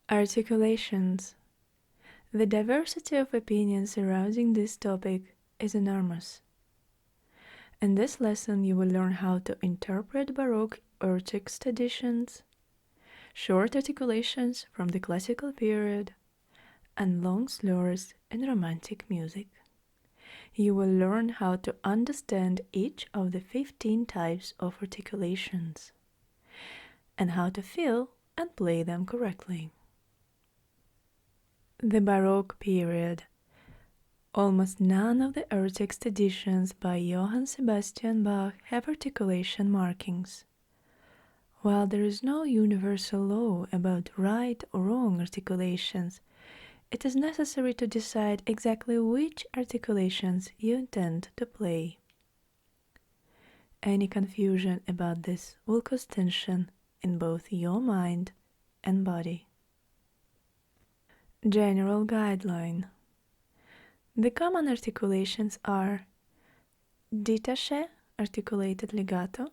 Articulations. The diversity of opinions surrounding this topic is enormous. In this lesson, you will learn how to interpret Baroque or text editions, short articulations from the classical period, and long slurs in Romantic music. You will learn how to understand each of the 15 types of articulations, and how to feel and play them correctly. The Baroque period. Almost none of the early text editions by Johann Sebastian Bach have articulation markings. While there is no universal law about right or wrong articulations, it is necessary to decide exactly which articulations you intend to play. Any confusion about this will cause tension in both your mind and body. General guideline. The common articulations are détaché, articulated legato,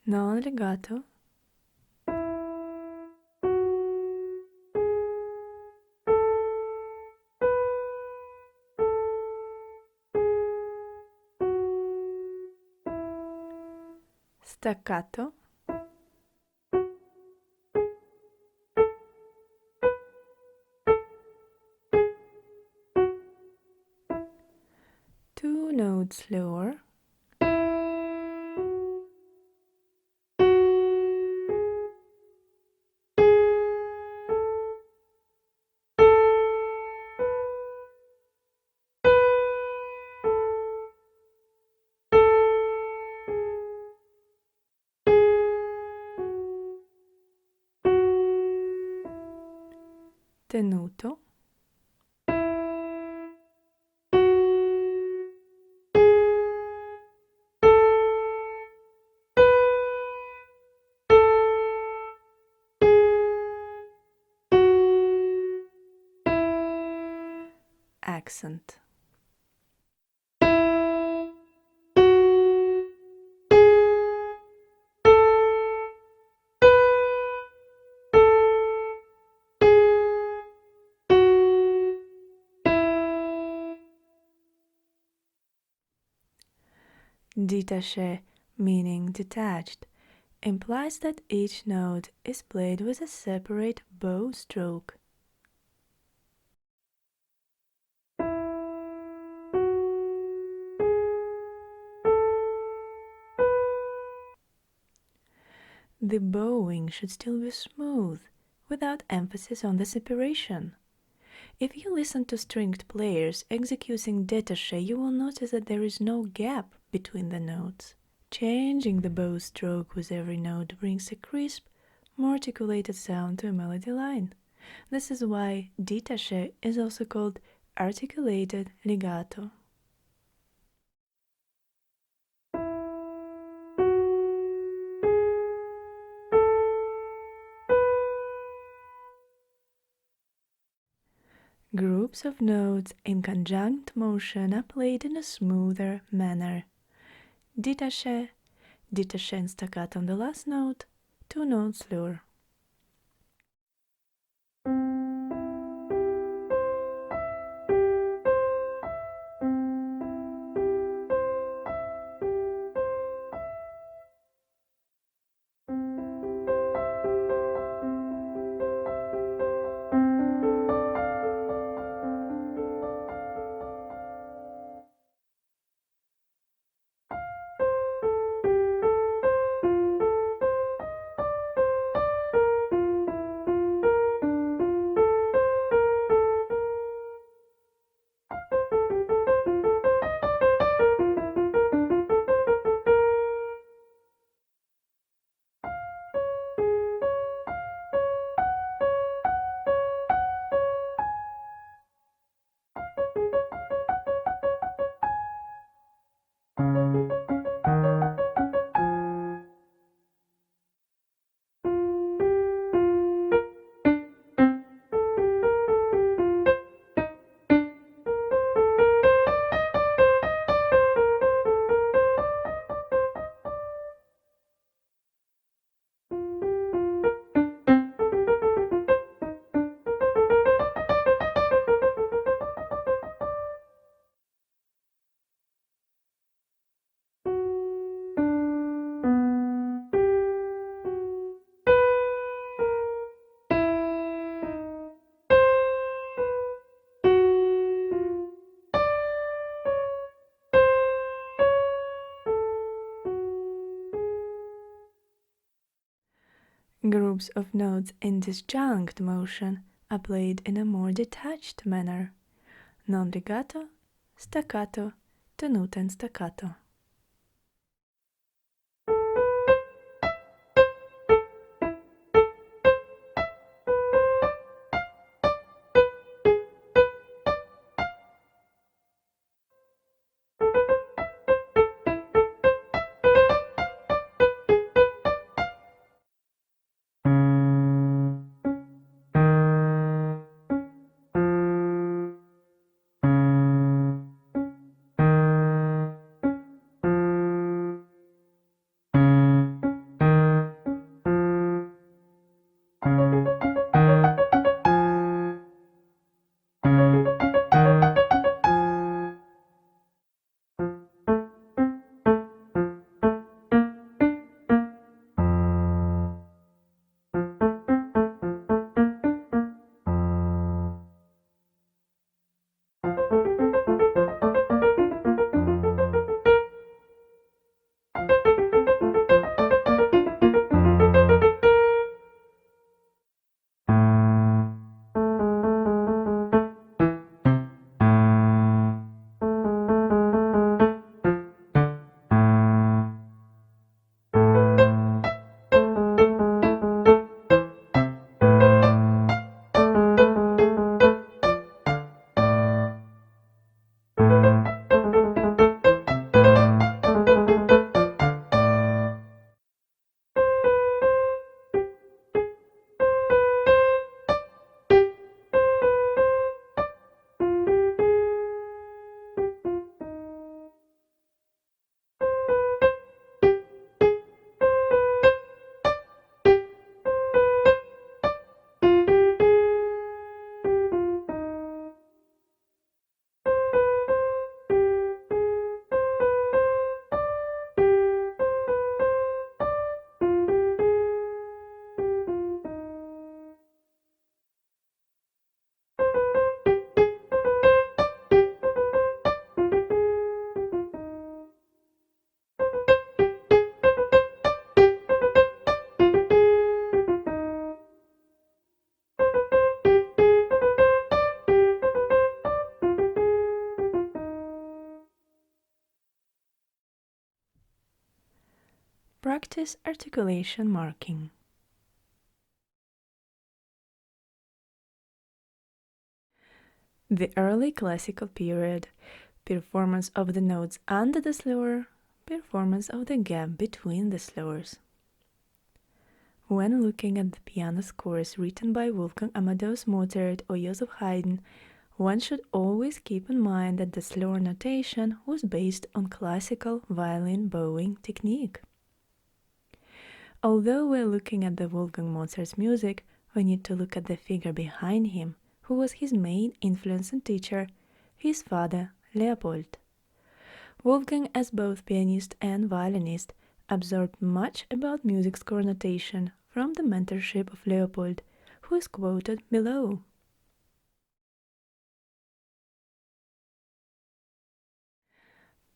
non legato, staccato, two notes lower, tenuto, accent. Détaché, meaning detached, implies that each note is played with a separate bow stroke. The bowing should still be smooth, without emphasis on the separation. If you listen to stringed players executing détaché, you will notice that there is no gap between the notes. Changing the bow stroke with every note brings a crisp, more articulated sound to a melody line. This is why détaché is also called articulated legato. Groups of notes in conjunct motion are played in a smoother manner. Détaché, détaché and staccato on the last note, two notes lower. Groups of notes in disjunct motion are played in a more detached manner, non-legato, staccato, tenuta and staccato. Practice articulation marking. The early classical period, performance of the notes under the slur, performance of the gap between the slurs. When looking at the piano scores written by Wolfgang Amadeus Mozart or Joseph Haydn, one should always keep in mind that the slur notation was based on classical violin bowing technique. Although we're looking at the Wolfgang Mozart's music, we need to look at the figure behind him, who was his main influence and teacher, his father, Leopold. Wolfgang, as both pianist and violinist, absorbed much about music score notation from the mentorship of Leopold, who is quoted below.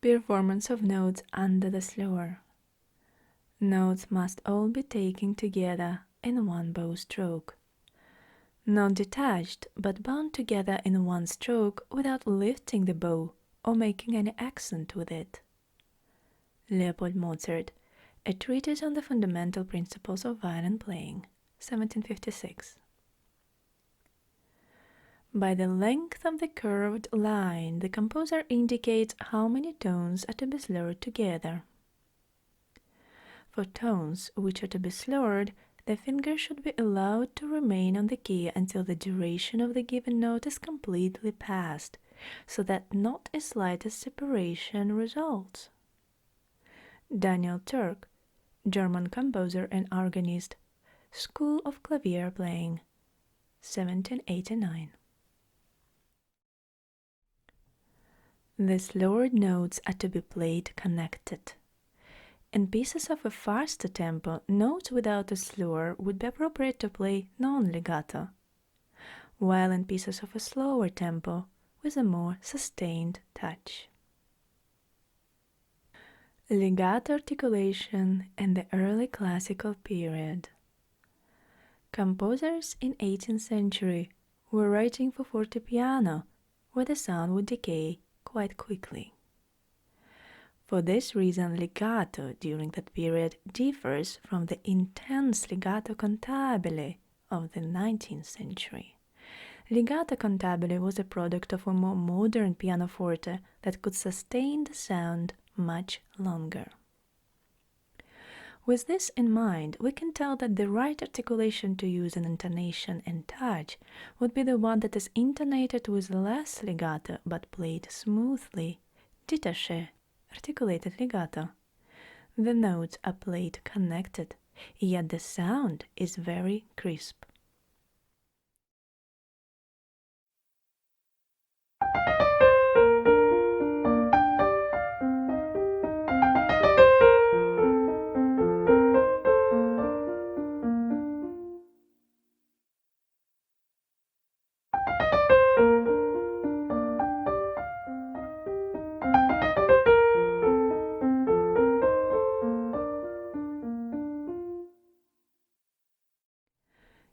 Performance of notes under the slur. Notes must all be taken together in one bow stroke. Not detached, but bound together in one stroke without lifting the bow or making any accent with it. Leopold Mozart, A Treatise on the Fundamental Principles of Violin Playing, 1756. By the length of the curved line, the composer indicates how many tones are to be slurred together. For tones which are to be slurred, the finger should be allowed to remain on the key until the duration of the given note is completely passed, so that not a slightest separation results. Daniel Turk, German composer and organist, School of Clavier Playing, 1789. The slurred notes are to be played connected. In pieces of a faster tempo, notes without a slur would be appropriate to play non-legato, while in pieces of a slower tempo, with a more sustained touch. Legato articulation in the early classical period. Composers in 18th century were writing for fortepiano, where the sound would decay quite quickly. For this reason, legato during that period differs from the intense legato cantabile of the 19th century. Legato cantabile was a product of a more modern pianoforte that could sustain the sound much longer. With this in mind, we can tell that the right articulation to use in intonation and touch would be the one that is intonated with less legato but played smoothly, détaché, articulated legato. The notes are played connected, yet the sound is very crisp.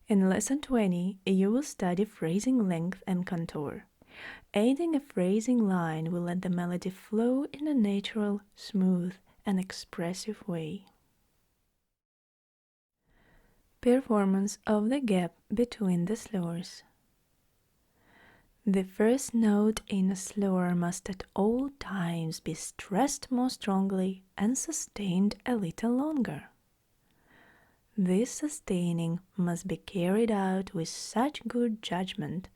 In Lesson 20, you will study phrasing length and contour. Aiding a phrasing line will let the melody flow in a natural, smooth, and expressive way. Performance of the gap between the slurs. The first note in a slur must at all times be stressed more strongly and sustained a little longer. This sustaining must be carried out with such good judgment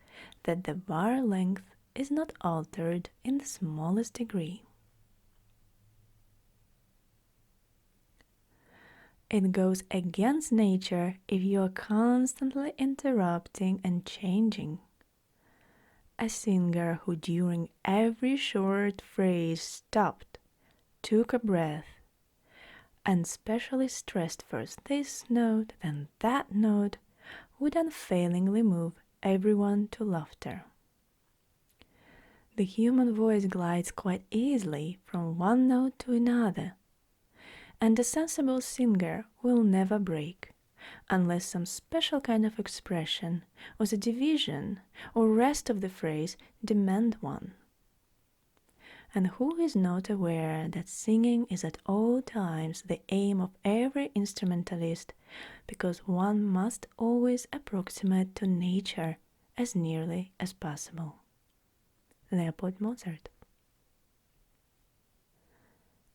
that the bar length is not altered in the smallest degree. It goes against nature if you are constantly interrupting and changing. A singer who during every short phrase stopped, took a breath, and specially stressed first this note, then that note, would unfailingly move everyone to laughter. The human voice glides quite easily from one note to another, and a sensible singer will never break, unless some special kind of expression, or the division, or rest of the phrase demand one. And who is not aware that singing is at all times the aim of every instrumentalist, because one must always approximate to nature as nearly as possible. Leopold Mozart.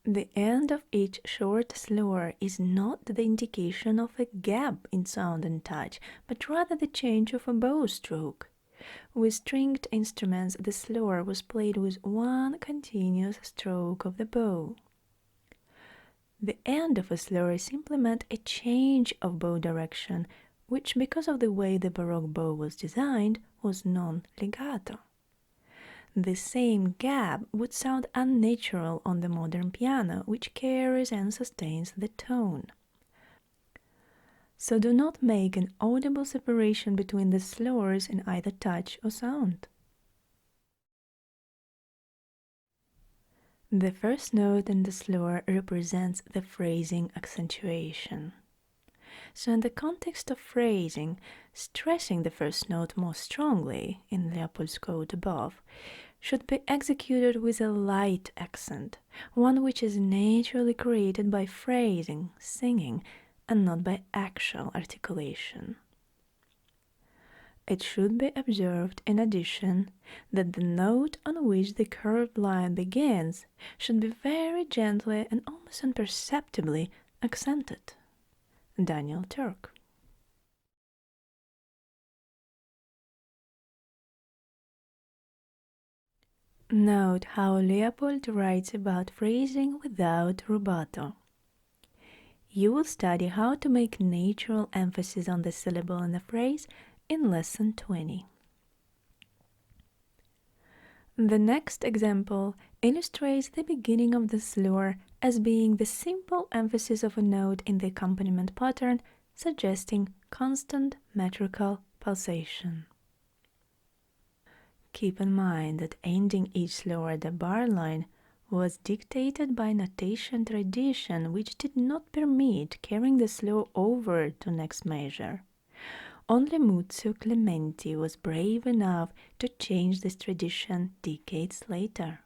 The end of each short slur is not the indication of a gap in sound and touch, but rather the change of a bow stroke. With stringed instruments, the slur was played with one continuous stroke of the bow. The end of a slur simply meant a change of bow direction, which, because of the way the Baroque bow was designed, was non-legato. The same gap would sound unnatural on the modern piano, which carries and sustains the tone. So do not make an audible separation between the slurs in either touch or sound. The first note in the slur represents the phrasing accentuation. So in the context of phrasing, stressing the first note more strongly, in Leopold's code above, should be executed with a light accent, one which is naturally created by phrasing, singing, and not by actual articulation. It should be observed, in addition, that the note on which the curved line begins should be very gently and almost imperceptibly accented. Daniel Turk. Note how Leopold writes about phrasing without rubato. You will study how to make natural emphasis on the syllable in a phrase in Lesson 20. The next example illustrates the beginning of the slur as being the simple emphasis of a note in the accompaniment pattern, suggesting constant metrical pulsation. Keep in mind that ending each slur at the bar line was dictated by notation tradition, which did not permit carrying the slur over to next measure. Only Muzio Clementi was brave enough to change this tradition decades later.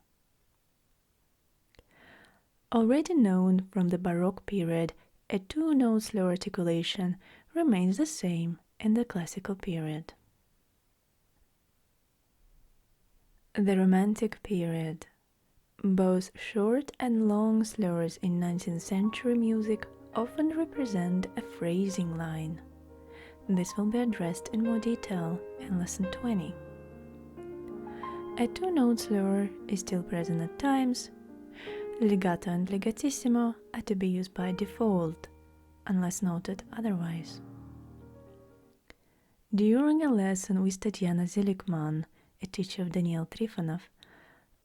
Already known from the Baroque period, a two-note slur articulation remains the same in the classical period. The Romantic period. Both short and long slurs in 19th century music often represent a phrasing line. This will be addressed in more detail in Lesson 20. A two-note slur is still present at times. Legato and legatissimo are to be used by default, unless noted otherwise. During a lesson with Tatiana Zelikman, a teacher of Daniel Trifonov,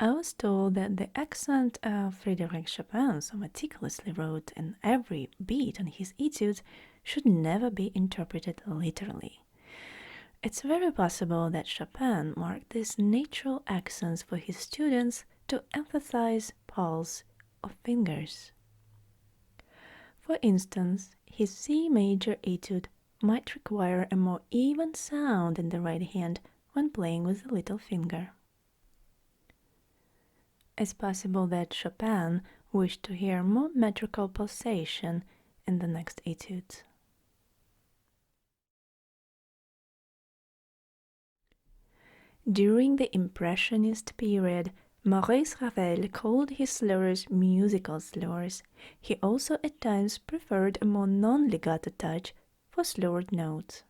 I was told that the accent Frédéric Chopin so meticulously wrote in every beat on his etudes should never be interpreted literally. It's very possible that Chopin marked these natural accents for his students to emphasize pulse of fingers. For instance, his C major etude might require a more even sound in the right hand when playing with the little finger. It's possible that Chopin wished to hear more metrical pulsation in the next etudes. During the Impressionist period, Maurice Ravel called his slurs musical slurs. He also at times preferred a more non-legato touch for slurred notes.